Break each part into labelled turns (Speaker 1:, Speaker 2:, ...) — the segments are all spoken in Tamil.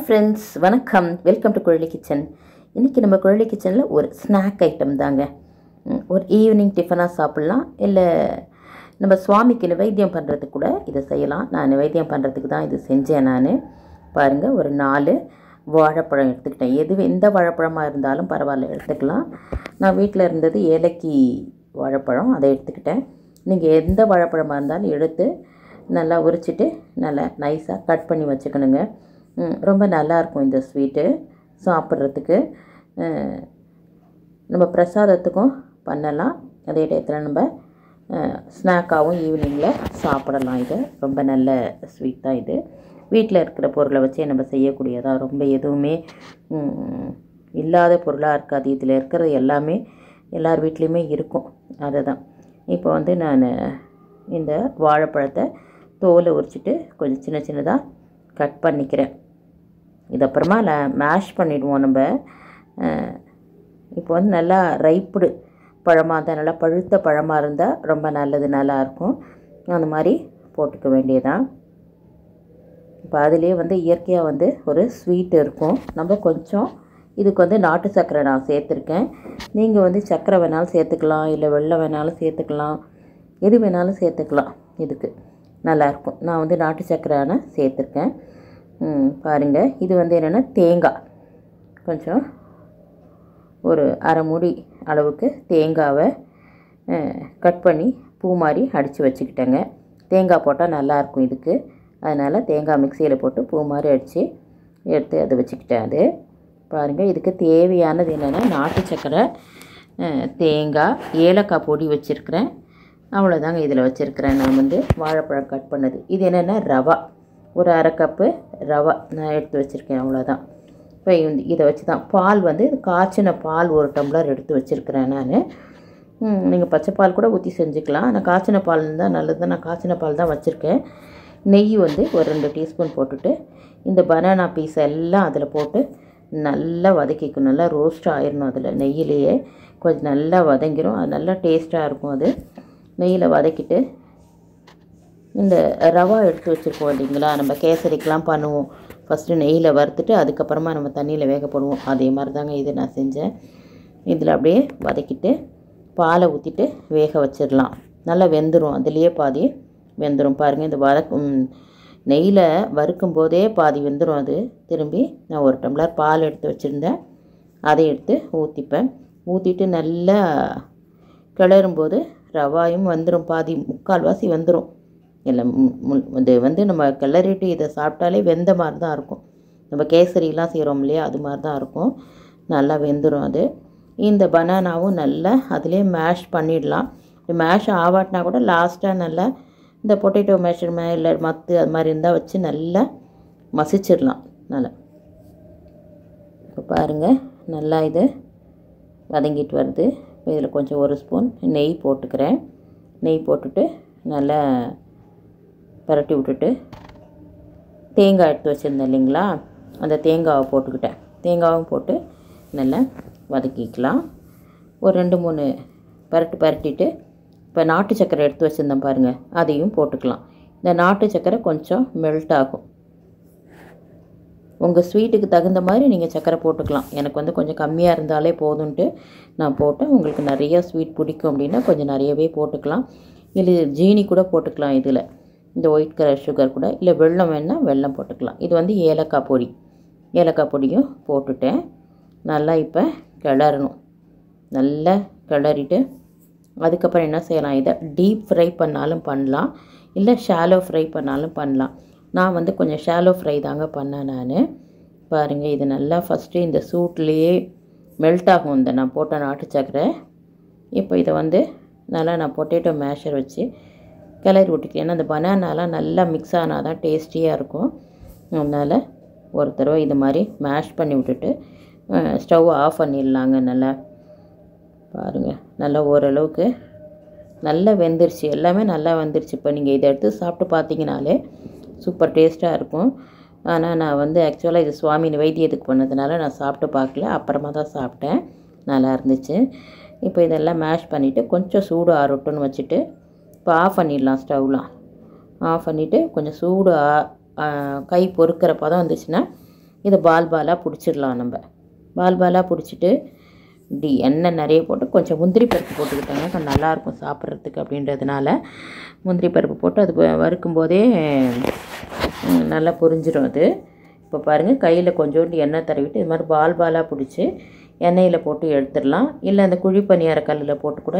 Speaker 1: ஃப்ரெண்ட்ஸ், வணக்கம். Welcome to Kuzhali kitchen. இன்றைக்கி நம்ம குழலி கிச்சனில் ஒரு ஸ்நாக் ஐட்டம் தாங்க. ஒரு ஈவினிங் டிஃபனாக சாப்பிட்லாம், இல்லை நம்ம சுவாமிக்கு நிவேத்தியம் பண்ணுறதுக்கு கூட இதை செய்யலாம். நான் நிவேத்தியம் பண்ணுறதுக்கு தான் இது செஞ்சேன். நான் பாருங்கள், ஒரு 4 வாழைப்பழம் எடுத்துக்கிட்டேன். எந்த வாழைப்பழமாக இருந்தாலும் பரவாயில்ல, எடுத்துக்கலாம். நான் வீட்டில் இருந்தது ஏலக்கி வாழைப்பழம், அதை எடுத்துக்கிட்டேன். நீங்கள் எந்த வாழைப்பழமாக இருந்தாலும் எடுத்து நல்லா உரிச்சிட்டு நல்லா நைஸாக கட் பண்ணி வச்சுக்கணுங்க. ரொம்ப நல்லாயிருக்கும் இந்த ஸ்வீட்டு சாப்பிட்றதுக்கு. நம்ம பிரசாதத்துக்கும் பண்ணலாம், அதே டயத்தில் நம்ம ஸ்நாக்காகவும் ஈவினிங்கில் சாப்பிடலாம். இது ரொம்ப நல்ல ஸ்வீட் தான். இது வீட்டில் இருக்கிற பொருளை வச்சே நம்ம செய்யக்கூடியதாக, ரொம்ப எதுவுமே இல்லாத பொருளாக இருக்காது. இதில் இருக்கிறது எல்லாமே எல்லார் வீட்லேயுமே இருக்கும். அதை தான் இப்போ நான் இந்த வாழைப்பழத்தை தோலை உரிச்சிட்டு கொஞ்சம் சின்ன சின்னதாக கட் பண்ணிக்கிறேன். இது அப்புறமா மேஷ் பண்ணிவிடுவோம் நம்ம. இப்போ நல்லா ரைப்புடு பழமாக இருந்தால், நல்லா பழுத்த பழமாக இருந்தால் ரொம்ப நல்லது, நல்லாயிருக்கும். அந்த மாதிரி போட்டுக்க வேண்டியதான். இப்போ அதிலே இயற்கையாக ஒரு ஸ்வீட் இருக்கும். நம்ம கொஞ்சம் இதுக்கு நாட்டு சர்க்கரை நான் சேர்த்துருக்கேன். நீங்கள் சர்க்கரை வேணாலும் சேர்த்துக்கலாம், இல்லை வெல்லம் வேணாலும் சேர்த்துக்கலாம், எது வேணாலும் சேர்த்துக்கலாம். இதுக்கு நல்லாயிருக்கும். நான் நாட்டு சர்க்கரை சேர்த்துருக்கேன். பாருங்கள், இது என்னென்னா தேங்காய், கொஞ்சம் ஒரு அரை மூடி அளவுக்கு தேங்காவை கட் பண்ணி பூ மாதிரி அடித்து வச்சுக்கிட்டேங்க. தேங்காய் போட்டால் நல்லாயிருக்கும் இதுக்கு, அதனால் தேங்காய் மிக்சியில் போட்டு பூ மாதிரி அடித்து எடுத்து அதை வச்சுக்கிட்டேன். அது பாருங்கள், இதுக்கு தேவையானது என்னென்னா நாட்டு சர்க்கரை, தேங்காய், ஏலக்காய் பொடி வச்சுருக்கிறேன். அவ்வளோதாங்க இதில் வச்சுருக்கிறேன். நான் வாழைப்பழம் கட் பண்ணது. இது என்னென்னா ரவா, ஒரு அரை கப்பு ரவா நான் எடுத்து வச்சுருக்கேன். அவ்வளோதான். இப்போ இதை வச்சு தான் பால் காய்ச்சின பால் 1 டம்ளர் எடுத்து வச்சுருக்கிறேன். நான் நீங்கள் பச்சை பால் கூட ஊற்றி செஞ்சுக்கலாம். ஆனால் காய்ச்சின பால் தான் நல்லது. நான் காய்ச்சின பால் தான் வச்சுருக்கேன். நெய் ஒரு 2 டீஸ்பூன் போட்டுட்டு இந்த பனானா பீஸ் எல்லாம் அதில் போட்டு நல்லா வதக்கிக்கணும். நல்லா ரோஸ்ட் ஆயிடணும். அதில் நெய்யிலேயே கொஞ்சம் நல்லா வதங்கிடும். அது நல்லா டேஸ்ட்டாக இருக்கும். அது நெய்யில் வதக்கிட்டு இந்த ரவா எடுத்து வச்சுருக்கோம் இல்லைங்களா, நம்ம கேசரிக்கெலாம் பண்ணுவோம். ஃபஸ்ட்டு நெய்யில் வறுத்துட்டு அதுக்கப்புறமா நம்ம தண்ணியில் வேக போடுவோம். அதே மாதிரி தாங்க இது நான் செஞ்சேன். இதில் அப்படியே வதக்கிட்டு பாலை ஊற்றிட்டு வேக வச்சிடலாம். நல்லா வெந்துடும், அதுலேயே பாதி வெந்துடும். பாருங்கள், இந்த நெய்யில் வறுக்கும் போதே பாதி வெந்துடும். அது திரும்பி நான் 1 டம்ளர் பால் எடுத்து வச்சுருந்தேன், அதை எடுத்து ஊற்றிப்பேன். ஊற்றிட்டு நல்லா கிளறும்போது ரவாயும் வந்துடும், பாதி முக்கால்வாசி வந்துடும். எல்லாம் இது நம்ம கிளறிட்டு இதை சாப்பிட்டாலே வெந்த மாதிரி தான் இருக்கும். நம்ம கேசரிலாம் செய்கிறோம் இல்லையா, அது மாதிரி தான் இருக்கும். நல்லா வெந்துடும் அது. இந்த பனானாவும் நல்லா அதிலே மேஷ் பண்ணிடலாம். மேஷ் ஆவாட்டினா கூட லாஸ்ட்டாக நல்லா இந்த பொட்டேட்டோ மேஷர் இல்லை மத்து அது மாதிரி இருந்தால் வச்சு நல்லா மசிச்சிடலாம். நல்லா இப்போ பாருங்கள், நல்லா இது வதங்கிட்டு வருது. இதில் கொஞ்சம் 1 ஸ்பூன் நெய் போட்டுக்கிறேன். நெய் போட்டுட்டு நல்லா பரட்டி விட்டுட்டு தேங்காய் எடுத்து வச்சுருந்தேன் இல்லைங்களா, அந்த தேங்காவை போட்டுக்கிட்டேன். தேங்காவும் போட்டு நல்லா வதக்கிக்கலாம். ஒரு 2-3 பரட்டிட்டு இப்போ நாட்டு சர்க்கரை எடுத்து வச்சுருந்தேன் பாருங்கள், அதையும் போட்டுக்கலாம். இந்த நாட்டு சர்க்கரை கொஞ்சம் மெல்ட் ஆகும். உங்கள் ஸ்வீட்டுக்கு தகுந்த மாதிரி நீங்கள் சர்க்கரை போட்டுக்கலாம். எனக்கு கொஞ்சம் கம்மியாக இருந்தாலே போதுன்ட்டு நான் போட்டேன். உங்களுக்கு நிறைய ஸ்வீட் பிடிக்கும் அப்படின்னா கொஞ்சம் நிறையவே போட்டுக்கலாம். இல்லை ஜீனி கூட போட்டுக்கலாம். இதில் இந்த ஒயிட் கலர் சுகர் கூட, இல்லை வெல்லம் வேணால் வெல்லம் போட்டுக்கலாம். இது ஏலக்காய் பொடி, ஏலக்காய் பொடியும் போட்டுட்டேன். நல்லா இப்போ கிளறணும். நல்லா கிளறிட்டு அதுக்கப்புறம் என்ன செய்யலாம், இதை டீப் ஃப்ரை பண்ணாலும் பண்ணலாம், இல்லை ஷாலோ ஃப்ரை பண்ணாலும் பண்ணலாம். நான் கொஞ்சம் ஷாலோ ஃப்ரை தாங்க பண்ணேன் நான். பாருங்கள், இது நல்லா ஃபஸ்ட்டு இந்த சூட்லேயே மெல்ட் ஆகும் இந்த நான் போட்ட நாட்டு சர்க்கரை. இப்போ இதை நல்லா நான் பொட்டேட்டோ மேஷர் வச்சு கிளறி விட்டுக்கிறேன். ஏன்னா அந்த பனானாலாம் நல்லா மிக்ஸ் ஆனால் தான் டேஸ்டியாக இருக்கும். அதனால் ஒரு தடவை இது மாதிரி மேஷ் பண்ணி விட்டுட்டு ஸ்டவ் ஆஃப் பண்ணிடலாங்க. நல்லா பாருங்கள், நல்லா ஓரளவுக்கு நல்லா வெந்துருச்சு, எல்லாமே நல்லா வெந்துருச்சு. இப்போ நீங்கள் இதை எடுத்து சாப்பிட்டு பார்த்தீங்கனாலே சூப்பர் டேஸ்ட்டாக இருக்கும். ஆனால் நான் ஆக்சுவலாக இது சுவாமி நிவேத்தியத்துக்கு பண்ணதுனால நான் சாப்பிட்டு பார்க்கல, அப்புறமா தான் சாப்பிட்டேன். நல்லா இருந்துச்சு. இப்போ இதெல்லாம் மேஷ் பண்ணிவிட்டு கொஞ்சம் சூடு ஆறட்டுன்னு வச்சுட்டு இப்போ ஆஃப் பண்ணிடலாம். ஸ்டவ்லாம் ஆஃப் பண்ணிவிட்டு கொஞ்சம் சூடு கை பொறுக்கிற பதம் வந்துச்சுன்னா இதை பால் பாலாக பிடிச்சிடலாம். நம்ம பால் பாலாக பிடிச்சிட்டு இப்படி எண்ணெய் நிறைய போட்டு கொஞ்சம் முந்திரி பருப்பு போட்டுக்கிட்டோங்க, கொஞ்சம் நல்லாயிருக்கும் சாப்பிட்றதுக்கு. அப்படின்றதுனால முந்திரி பருப்பு போட்டு அது வறுக்கும்போதே நல்லா பொரிஞ்சிடும் அது. இப்போ பாருங்கள், கையில் கொஞ்சோண்டு எண்ணெய் தடவிட்டு இது மாதிரி பால் பாலாக பிடிச்சி எண்ணெயில் போட்டு எடுத்துடலாம். இல்லை அந்த குழி பணியார கல்லில் போட்டு கூட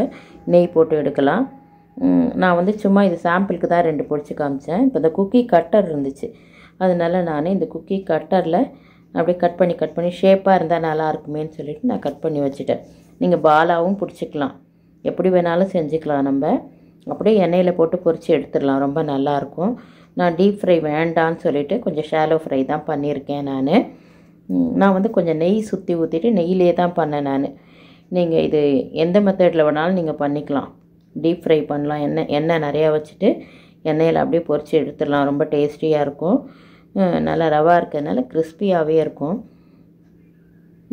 Speaker 1: நெய் போட்டு எடுக்கலாம். நான் வந்து சும்மா இது சாம்பிளுக்கு தான் 2 பொரிச்சு காமிச்சேன். இப்போ இந்த குக்கி கட்டர் இருந்துச்சு, அதனால நான் இந்த குக்கி கட்டரில் அப்படியே கட் பண்ணி ஷேப்பாக இருந்தால் நல்லா இருக்குமேன்னு சொல்லிவிட்டு நான் கட் பண்ணி வச்சுட்டேன். நீங்கள் பாலாகவும் பிடிச்சிக்கலாம், எப்படி வேணாலும் செஞ்சுக்கலாம். நம்ம அப்படியே எண்ணெயில் போட்டு பொரித்து எடுத்துடலாம், ரொம்ப நல்லாயிருக்கும். நான் டீப் ஃப்ரை வேண்டான்னு சொல்லிவிட்டு கொஞ்சம் ஷாலோ ஃப்ரை தான் பண்ணியிருக்கேன். நான் வந்து கொஞ்சம் நெய் சுற்றி ஊற்றிட்டு நெய்யிலே தான் பண்ணேன் நான். நீங்கள் இது எந்த மெத்தடில் வேணாலும் நீங்கள் பண்ணிக்கலாம். டீப் ஃப்ரை பண்ணலாம், எண்ணெய் நிறையா வச்சுட்டு எண்ணெயில் அப்படியே பொரித்து எடுத்துடலாம். ரொம்ப டேஸ்டியாக இருக்கும். நல்லா ரவா இருக்கிறதுனால கிறிஸ்பியாகவே இருக்கும்.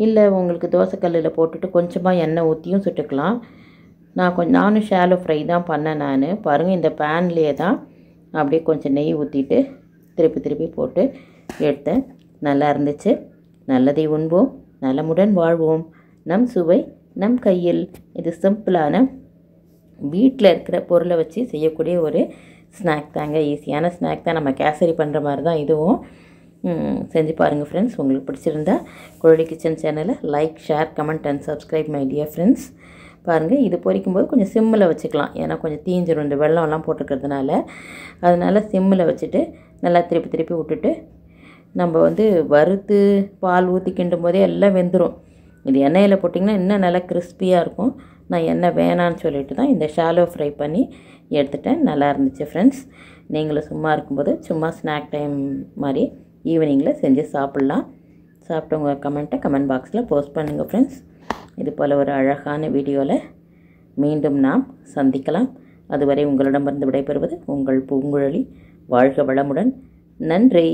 Speaker 1: இல்லை உங்களுக்கு தோசைக்கல்லில் போட்டுட்டு கொஞ்சமாக எண்ணெய் ஊற்றியும் சுட்டுக்கலாம். நானும் ஷாலோ ஃப்ரை தான் பண்ணேன் நான். பாருங்கள், இந்த பேன்லேயே தான் அப்படியே கொஞ்சம் நெய் ஊற்றிட்டு திருப்பி போட்டு எடுத்தேன். நல்லா இருந்துச்சு. நல்லதை உண்போம், நலமுடன் வாழ்வோம், நம் சுவை நம் கையில். இது சிம்பிளான வீட்டில் இருக்கிற பொருளை வச்சு செய்யக்கூடிய ஒரு ஸ்நாக் தாங்க. ஈஸியான ஸ்நாக் தான். நம்ம கேசரி பண்ணுற மாதிரி தான் இதுவும். செஞ்சு பாருங்கள் ஃப்ரெண்ட்ஸ். உங்களுக்கு பிடிச்சிருந்தா குழலி கிச்சன் சேனலை like, share, comment and subscribe my dear friends. பாருங்கள், இது பொரிக்கும்போது கொஞ்சம் சிம்மில் வச்சுக்கலாம், ஏன்னா கொஞ்சம் தீஞ்சிரும் இந்த வெள்ளம்லாம் போட்டுக்கிறதுனால. அதனால் சிம்மில் வச்சுட்டு நல்லா திருப்பி விட்டுட்டு நம்ம வந்து வறுத்து பால் ஊற்றி கிண்டும் போதே எல்லாம் வெந்துடும். இது எண்ணெயில் போட்டிங்கன்னா இன்னும் நல்லா கிறிஸ்பியாக இருக்கும். நான் எண்ணெய் வேணான்னு சொல்லிட்டு தான் இந்த ஷாலோ ஃப்ரை பண்ணி எடுத்துட்டேன். நல்லா இருந்துச்சு ஃப்ரெண்ட்ஸ். நீங்களும் சும்மா இருக்கும்போது சும்மா ஸ்நாக் டைம் மாதிரி ஈவினிங்கில் செஞ்சு சாப்பிட்லாம். சாப்பிட்டு உங்கள் கமெண்ட்டை கமெண்ட் பாக்ஸில் போஸ்ட் பண்ணுங்கள் ஃப்ரெண்ட்ஸ். இது போல் ஒரு அழகான வீடியோவில் மீண்டும் நாம் சந்திக்கலாம். அதுவரை உங்களிடமிருந்து விடைபெறுவது உங்கள் பூங்குழலி. வாழ்க வளமுடன். நன்றி.